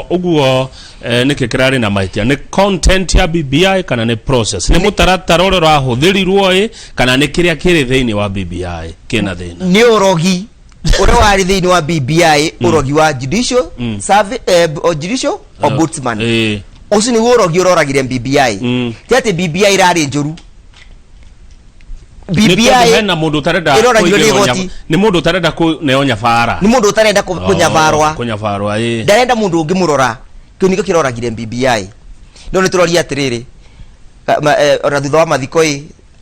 uguo niki kirari na maitia ni content ya BBI kana ni process ni mutaratara uria rahuthirirwo kana ni kiria kiri thiini wa BBI kina thina ni urogi uria wari thiini wa BBI urogi wa judicial service judicial ombudsman ucio ni urogi uroragire BBI tiati BBI irari njuru BBI na mundu tarenda ni mundu tarenda kuneonya fara ni mundu tarenda kunyafarwa ndarenda mundu ungimurora kiu niko kiroragire BBI no ni turoria atiriri ona thutha wa mathiko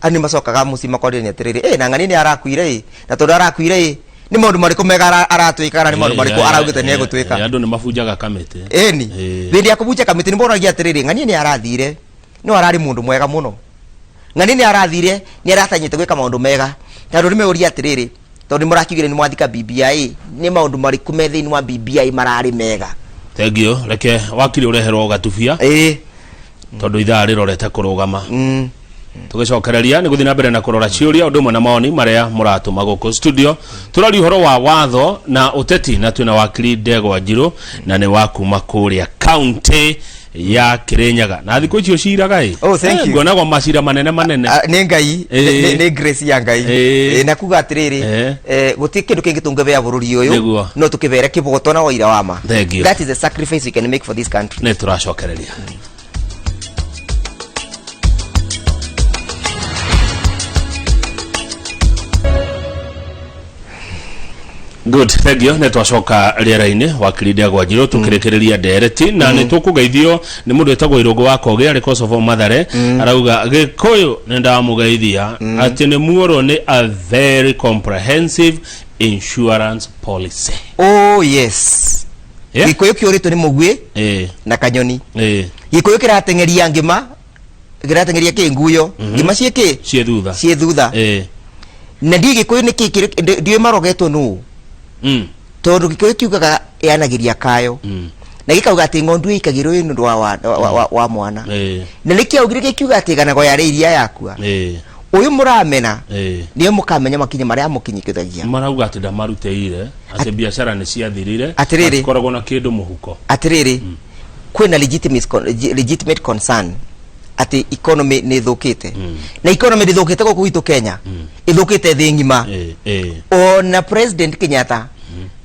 ani macokaga muci makorire atiriri na ng'ani ni arakuire na tondu arakuire ni maundu mariku mega aratwika ni maundu mariku araugite ni egutwika andu ni mabunjaga kamiti ni bindi ya kubunja kamiti ni moragia atiriri ng'ani ni arathire no arari mundu mwega muno ng'ani ni arathire ni aratanyite gwika maundu mega tondu ni meuria atiriri tondu murakigire ni mwathika BBI ni maundu mariku me thiini wa BBI marari mega tegio reke wakiri ureherwo gatubia tondu ithaa rirorete kurugama tugicokereria ni guthina mbere na kurora ciuria undu mwe na maoni maria muratuma guku studio turari uhoro wa watho na uteti na twina wakiri Ndegwa Njiru na ni wakuma kuria county ya Kirinyaga na thiko icio ciraga thank you ngona macira manene ni ngai ni grace ya ngai na kuga atiriri guti kindu kingi tungevea bururi uyu no tukivere kibogoto na waira wama that is the sacrifice we can make for this country ne turacokereria Good, thank you. Netwacoka riera-ini wakiri Ndegwa Njiru tukirekereria ndereti na nitukugeithio ni mundu etagwo Irungu wa Koge ari cause of Mathare arauga Gikuyu ni ndamugeithia ati ni muoro ni a very comprehensive insurance policy. Oh yes. Gikuyu kiorito ni mugwi na kanyoni. Gikuyu kiratengeria ngima kiratengeria kinguyo ngima cieke cie thutha na ndi Gikuyu ni ndi marogetwo nu tondu Gikuyu kiugaga yanagiria kayo na gikauga ati ng'ondu ikagirwo nundu wa mwana na nikiaugire kiuga ati ganago yari iria yakua uyu muramena niyo mukamenya makinya maria mukinyikithagia marauga ati ndamaruteire ati biashara ni ciathirire koragwo na kindu muhuko atiriri kwina legitimate concern ati economy ni thukite na economy ni thukite guku itu Kenya ithukite thi ngima ona president Kenyatta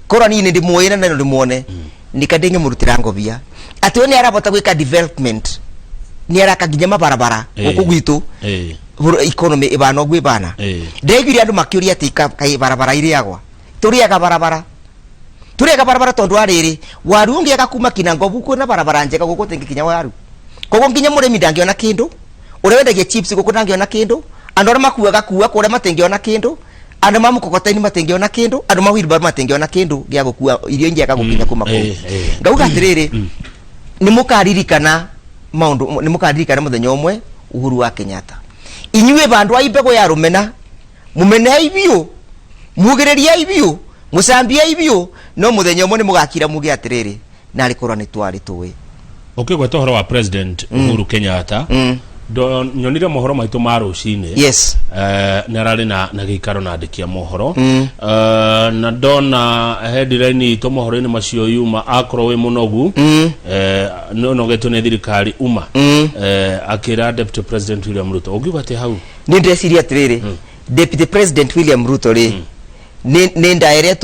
korani ni ndimuoira na ndimuone nikadenge murutira ngobia ati oni arabota gwika development ni arakaginya mabarabara guku gwitu economy ibano gwi bana ndegiri andu makiuria ati kai barabara iri yagwa turiaga barabara tondu ariri warungi agakuma Kinangobu kuna barabara njega guku tengikinya waru kogo nginya murimi ndangiona kindu urewendagia chips guku ndangiona kindu andu ara makuaga kure matengiona kindu andu mamukokoteni matengiona kindu andu mawheelbarrow matengiona kindu gya gukua irio njega gukinya kuma ko ngauga atiriri ni mukaririkana maundu ni mukaririkana muthenya umwe Uhuru wa Kenyatta inyuwe bandu aibego ya rumena mumene ibio mugereria ibio musambia ibio no muthenya umwe ni mugakira muge atiriri nari korwa ni twari tuwe gweta horo wa president Uhuru Kenyatta do nyonire mohoro maitu ma rucine yes narari na gikaro na andikia mohoro na dona headline to mohoro ni macio yuma akro we munogu no getu ne thirikari uma akira deputy president William Ruto ugiuga ati hau ni ndeciria atiriri deputy president William Ruto ri ni ndaire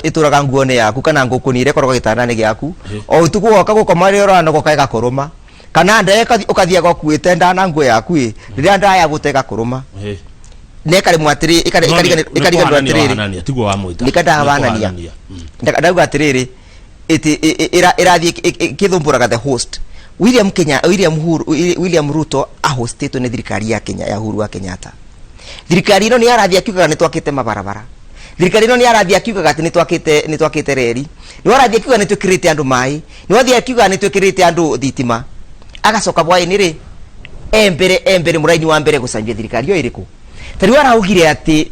ituraga nguone yaku kana nguku ni rekorwo gitandane gyaku o utuku woka gukoma ri orana gukaiga kuruma kana ndaye ukathia gwakuite ndana nguo yaku riria ndaya gutega kuruma nekare mwatiri ikariga ndwatiriri atigo wa muita nikada banania ndauga atiriri irathie kithumburaga the host William Ruto ahostito ni thirikari ya Kenya ya Uhuru wa Kenyatta thirikari ino ni arathia akiugaga ni twakite mabarabara thirikari ino ni arathia akiugaga ati ni twakite reri ni arathia akiugaga ni twikirite andu mai ni arathia akiugaga ni twikirite andu thitima agacoka bwaini ri embere muraini wa mbere gucanjia thirikari yo iriku tari araugire ati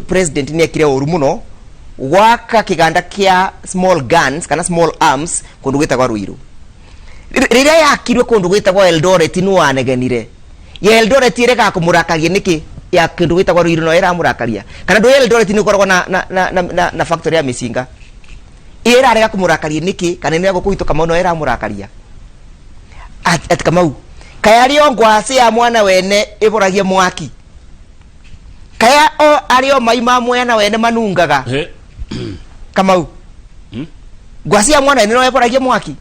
president ni akire uru muno waka kiganda kia small guns kana small arms kundu gwitagwa Ruiru riria yakirwe kundu gwitagwa Eldoret ni wanegenire ya Eldoret ireka kumurakaria niki ya kindu gwitagwa Ruiru no era murakaria kana ndo Eldoret ni koragwa na factory ya misinga era arega kumurakaria niki kana ni ago kuhituka muno era murakaria ati Kamau kaya ario ngwasi ya mwana wene iboragie mwaki kaya o ario maima mwana wene manungaga Kamau ngwasi ya mwana wene no iboragie mwaki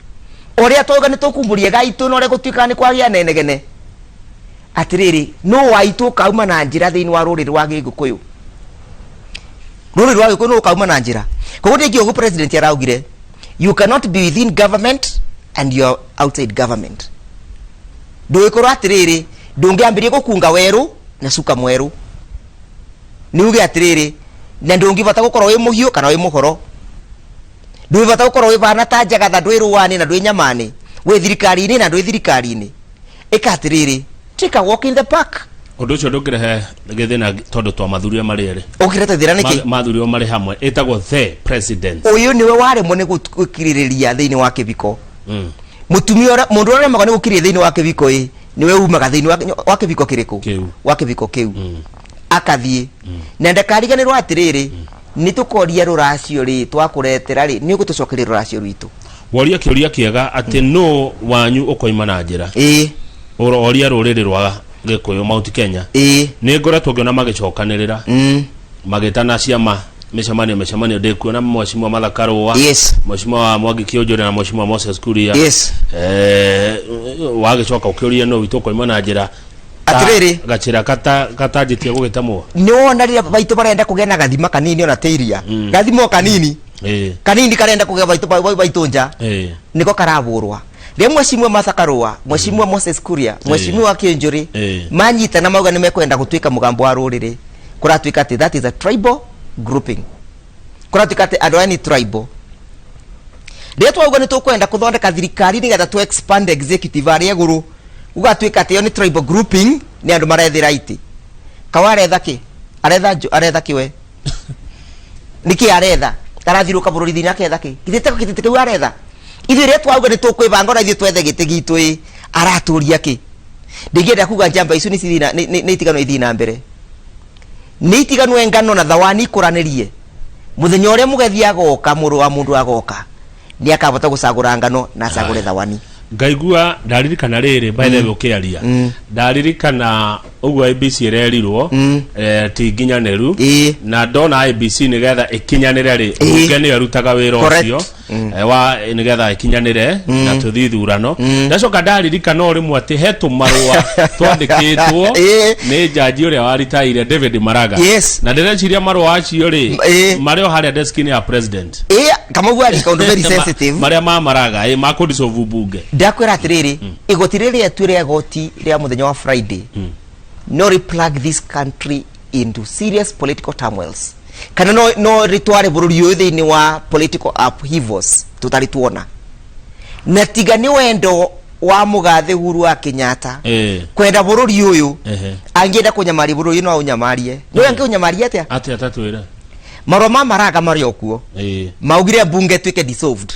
oria toga ni tukumburie gaitu no regutuika ni kwagia nenegene atiriri no waitu kauma na njira thiini wa ruriri wa Gikuyu ruriri wa Gikuyu no kauma na njira koguo ndingio go president araugire you cannot be within government and you are outside government nduikoro atiriri ndungiambirie gukunga weru na suka mweru niuge atiriri na ndungivata gukorwo wi muhiu kana wi muhoro nduvata gukorwo wi bana ta njagatha ndwiruani na ndwinyamani wi thirikari-ini na ndwi thirikari-ini ikatiriri take a walk in the park undu ucio ndungirehe githina tondu twa mathurio mari eri ukirete thira niki mathurio mari hamwe etagwo the president uyu niwe waremwo ni gukiririria thiini wa kibiko mutumia mundu uria magone gukiriria thiini wa kibiko niwe umaga thiini wa kibiko kiriku wa kibiko kiu akathie na ndakariganirwo atiriri ni tukoria ruracio ri twakuretera ri ni ugutucokeria ruracio rwitu woria kiuria kiega ati no wanyu ukoima na njira oria ruriri rwa Gikuyu Mount Kenya ni ngoretwo ngiona magicokanirira magitana ciama mĩcemanio ndikuona mweshimwa Mathakarũa mweshimwa Mwangi Kĩũnjũrĩ na mweshimwa Moses Kuria wagicoka ukiuria no witu koima na njira atiriri gachira katanjitie gugitamwo ni wona rira baitu barenda kugena gathima kanini ona teiria gathimo kanini kanini karenda kugea baitu nja niko karavurwa ria mweshimwa Mathakarũa mweshimwa Moses Kuria mweshimwa Kĩũnjũrĩ manyita na mauga nimekwenda gutwika mugambo wa ruriri kuratwika ati that is a tribal grouping kuratwika ati andũ ni tribal ria twauga ni tukwenda kuthondeka thirikari nigetha tu expand executive ari iguru ugatwika ati yo ni tribal grouping ni andu marethira iti kawaretha ki aretha kiwe niki aretha tarathiruka bururi thina ketha ki kitete kiu aretha ithu ria twauga ni tukwibanga na ithu twethe giti gitu araturia ki ndingienda kuga njamba icu ni itigano ithina mbere ni itigano engano na thawani kuranirie muthenya uria mugethi agoka muru wa mundu agoka ni akabota gucagura ngano na acagure thawani ngaigua ndaririkana riri by the way ukiaria ndaririkana uguo IBC irerirwo ti nginyaneru na ndona IBC nigetha ikinyanire ri unge ni arutaga wira ucio wa nigetha ikinyanire na tuthithurano ndacoka ndaririkana rimwe ati hetu marua twandikitwo ni jaji uria waritaire David Maraga na ndireciria marua acio ri mario haria desk-ini ya president kama gwa ri kaundu very sensitive maria Maraga makudisovu bunge ndakwira atiriri igoti riri etwire goti ria muthenya wa Friday no replug this country into serious political turmoils kana no ritware bururi uyu thiini wa political upheavals tutarituona na tigani wendo wa mugathe Uhuru wa Kenyatta kwenda bururi uyu angĩenda kunyamari bururi no unyamarie no yange unyamarie atia tatwira maroma Maraga mari okuo maugire bunge twike dissolved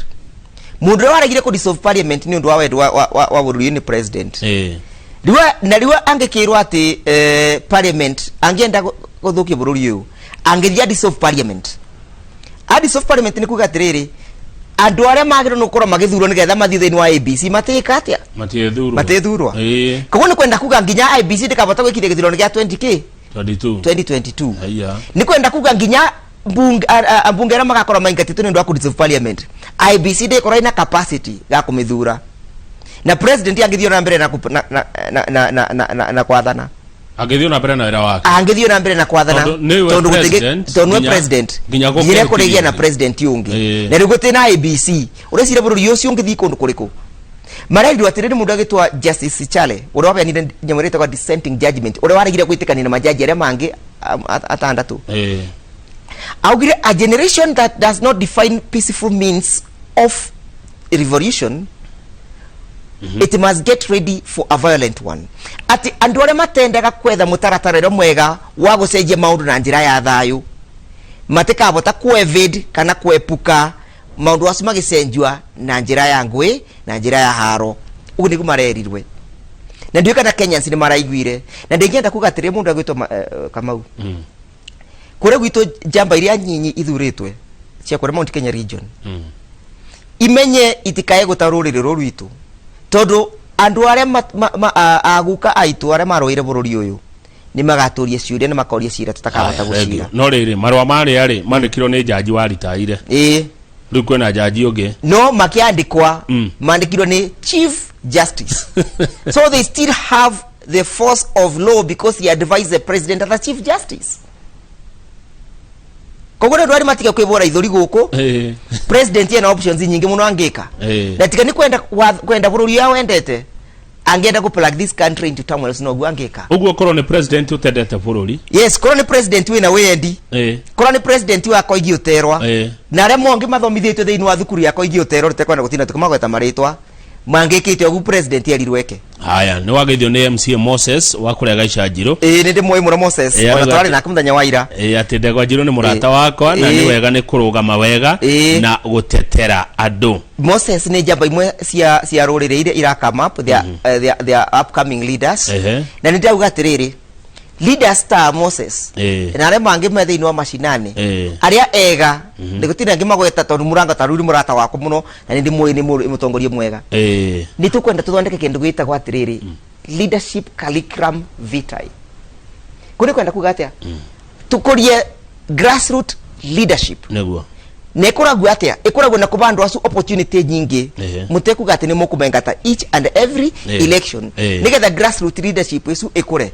mundu waregire ku dissolve parliament ni undu wa wendo wa bururi ni president riwa angikirwa ati parliament angĩenda guthukia bururi uyu angĩthia dissolve parliament dissolve parliament ni kuga atiriri andu aria magire no korwo magithurwo nigetha mathie thiini wa ABC matika atia matithurwa koguo ni kwenda kuga nginya ABC ndikabota gwikithia githurano gia 2022 ni kwenda kuga nginya bunge aria magakorwo maingatitwo ni undu wa ku dissolve parliament IBC ndikorwo ina capacity ya kumithura na president angithio na mbere na kwathana angithio na mbere na wira wake angithio na mbere na kwathana tondu president nginya kuregia na president yungi na rigo tena IBC urecire bururi ucio ngithi kundu kuriku marendu atiriri mundu agitwa Justice Chale uria wabeanire nyamurite kwa dissenting judgment uria warigire gwitikania na majaji aria mangi atandatu augire a generation that does not define peaceful means of revolution it must get ready for a violent one ati andu aria matendaga kwetha mutaratara mwega wa gucenjia maundu na njira ya thayu matikabota kuevid kana kuepuka maundu acio magicenjua na njira ya ngui na njira ya haro ugu nigu marerirwe na ndio kana Kenyans ni maraiguire na ndingienda kugatire mundu agwitwa Kamau kure gwito jamba iria nyinyi ithuritwe cia kure Mount Kenya region imenye itikae gutarurire ruritu tondu andũ arĩa aguka aitu arĩa maroire bũrũri ũyũ ni magaturia ciuria ni makoria cira tutakahota gucira no riri marwa mari ari mandikirwo ni jaji wa ritaire riu kwena jaji ungi no makiandikwa mandikirwo ni chief justice so they still have the force of law because he advised the president as the chief justice kogora ndwari matige kwibora ithũri guku president yana options nyingi muno angika na tika ni kwenda bũrũri yao endete angĩenda ku plug this country into turmoil no gwangika uguo korwo ni president utendete bũrũri yes korwo ni president wina wendi korwo ni president wa koigi uterwa na arĩa mongi mathomithĩtio thĩinĩ wa thukuru ya koigi uterwa ritekwenda gutina tukumagweta marĩtwa mangĩkĩte ogu president erirweke haya ni wageithio ni MCA Moses wa kurega Ica Njiru ni ndimwe mũno Moses ona twari nake mũthenya wa ira ati Ndegwa Njiru ni murata wakwa na ni wega ni kurugama wega na gutetera andũ Moses ni jamba imwe cia rũrĩrĩ iria irakama up their upcoming leaders na ni ndauga atiriri leaders ta Moses na arĩa mangĩ me thĩinĩ wa macinani arĩa ega nĩ gũtirĩ angĩ magweta tondũ muranga taruri murata wako mũno na nĩ ndĩmũĩ nĩ mũtongoria mwega nĩ tũkwenda tũthondeke kĩndũ gĩtagwo atiriri leadership curriculum vitae kũrĩ kwenda kuga atĩa tũkũrie grassroots leadership nĩguo nekoragwo atia ikoragwo na kubandwo asu opportunity nyingi mutekuga ati ni mukubengata each and every election nigetha grassroots leadership isu ikure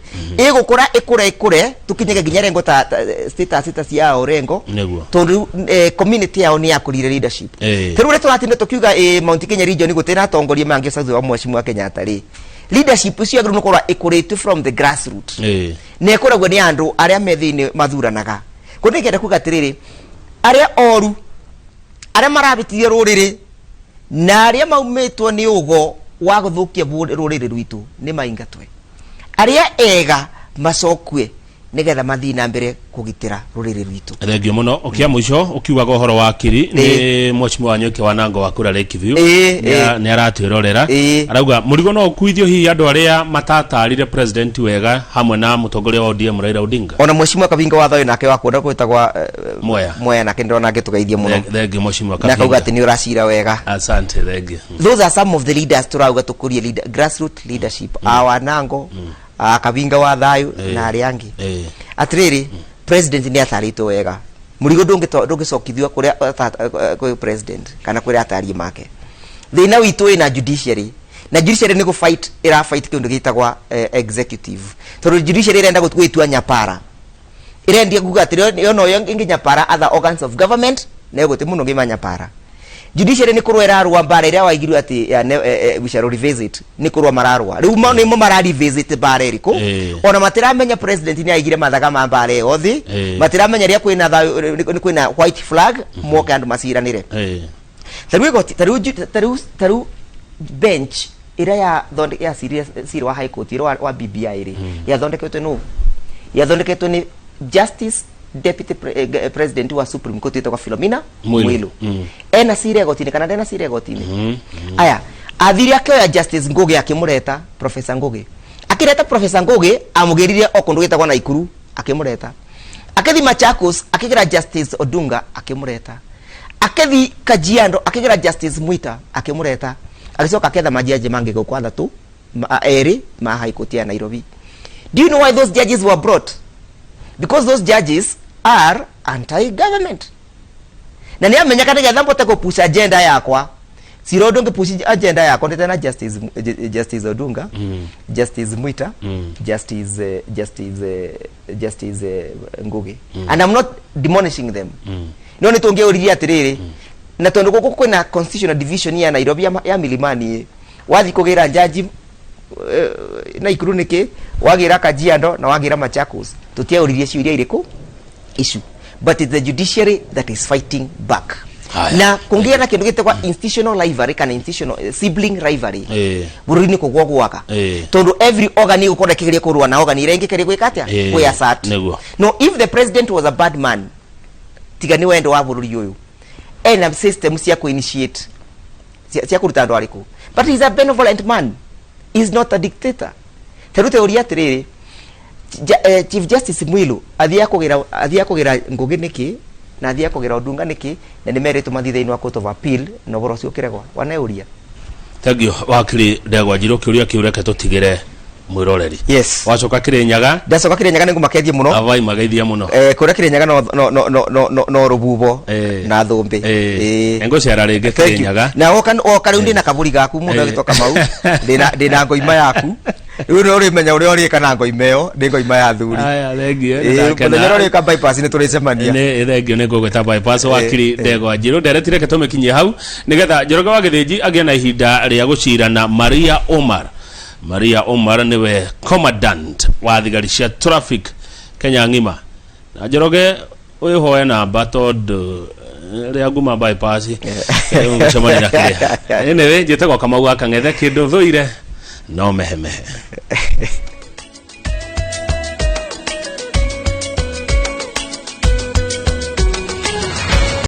igukura ikure tukinyege ginya rengo ta status cia orengo tondu community yao ni yakurire leadership terure twatinda tukiuga Mount Kenya region ni gutena tongoria mangi South wa Mheshimiwa Kenyatta ri leadership isu yagru nukora ikurite from the grassroots nekoragwo ni andu aria methini mathuranaga kunigenda kuga atiriri aria oru aria marabitirie rũrĩrĩ na aria maumetwo ni ugo wa guthukia rũrĩrĩ rwitu ni maingatwe aria ega macokwe nigetha mathii na mbere kugitira rũrĩrĩ rwitu thengio muno ukia muico ukiugaga uhoro wa kiri ni Mheshimiwa Wanyoike wa Nango wa kura Lake View ni aratwirorera arauga murigo no ukuithio hihi andu aria matatarire president wega hamwe na mutongoria wa ODM Raila Odinga ona Mheshimiwa Kabinga wa thayo nake wakwenda gwitagwa Mwea nake ndona ngitugeithia muno thengio Mheshimiwa Kabinga nakauga ati ni uracira wega asante thengio those are some of the leaders turauga tukurie grassroots leadership awa Nango Kabinga wa thayo na aria angi atiriri president ni atarito wega murigo ndungicokithio kuria kwa president kana kuria atari make thina witu ina judiciary na judiciary ni go fight ira fight kindu gitagwa executive tondu judiciary irenda gutwitua nyapara irendia kuga atiri yo no ingi nyapara other organs of government na gote muno ngima nyapara judiciary ni kurwa irarwa bara iria waigirwo ati we shall revisit ni kurwa mararwa riu ni mo marari visit bara iriko ona matiramenya president ni aigire mathaga ma bara yothi matiramenya ria kwina white flag moka andu masiranire taru bench iria ya thonde ya serious wa high court ira wa BBI ri ya thondeketwe ni justice deputy president wa Supreme Court itwa Philomena Mwilu ena sire gotini kana ndena sire gotini aya athiri akioya justice Ngugi akimureta professor Ngugi akireta professor Ngugi amugeririe okundu gitagwa na ikuru akimureta akithi Machakos akigira justice Odunga akimureta akithi Kajiado akigira justice Mwita akimureta akicoka aketha majaji mangi gukwa tu eri ma high court ya Nairobi. Do you know why those judges were brought? Because those judges are anti-government. Na ni amenya katika dhambo tako push agenda yakwa. Sirodo nge push agenda yakwa ndetana justice Odunga, justice Mwita, justice Ngugi. And I'm not demolishing them. No nitonge urigia atiriri. Na tondu guku kwina constitutional division ya Nairobi ya Milimani wathi kugira jaji na ikuru niki wagira Kajiado na wagira Machakos tutia uririe ciuria iriku issue but it's the judiciary that is fighting back. Na kungia na kindu gitekwa institutional rivalry kana institutional sibling rivalry bururi kugwa gwaka tondu every organ igukorda kigeria kurwa na organ irengi keri gwikatia we assert. No, if the president was a bad man tigani wendo wa bururi uyu ena system cia ku initiate cia kuruta andu ariku but he's a benevolent man, he's not a dictator. Terute uria tiriri Chief Justice Mwilu athia kugira Ngugi niki na athia kugira Odunga niki na nimeretu mathitha-ini wa court of appeal no boro cio kiregwa waneuria Tagio wakiri Ndegwa Njiru kiuria kiureke tutigire mwiroreri. Yes. Wacoka Kirinyaga. Ndacoka Kirinyaga ningu makeithie muno. Avai mageithia muno. Kuria Kirinyaga no rububo na thumbi. Engo ciara ringi Kirinyaga. Na oka riu ndina kaburi gaku mundu agitoka mau. Ndina ngoima yaku. Riu no rimenya uria uri kana ngoima iyo ndi ngoima ya thuri. Aya thengio. Muthenya uri ka bypass ni turicemania. Ne thengio ni ngugweta bypass wakiri Ndegwa Njiru nderetire ketume kinyie hau nigetha Njoroge wa Githĩnji agie na ihinda ria gucirana Maria Omar niwe commandant wa thigari cia traffic Kenya ngima na Njoroge uyu hoya namba tondu ria nguma bypass ngicemania na kiria ene we njitagwo Kamau akang'ethe kindu thuire no mehemehe